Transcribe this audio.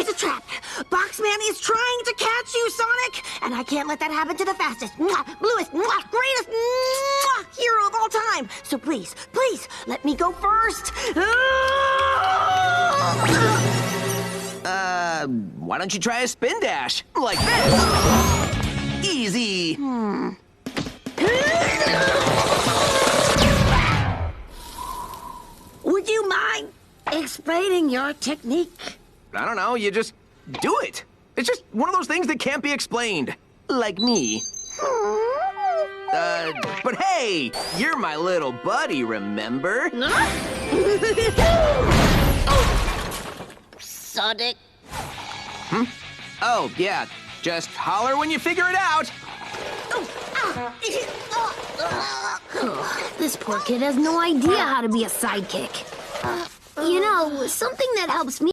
It's a trap. Boxman is trying to catch you, Sonic. And I can't let that happen to the fastest, bluest, greatest hero of all time. So please, please, let me go first. Why don't you try a spin dash? Like this. Easy. Would you mind explaining your technique? I don't know, you just do it. It's just one of those things that can't be explained. Like me. But hey, you're my little buddy, remember? Sonic. Oh, yeah. Just holler when you figure it out. This poor kid has no idea how to be a sidekick. You know, something that helps me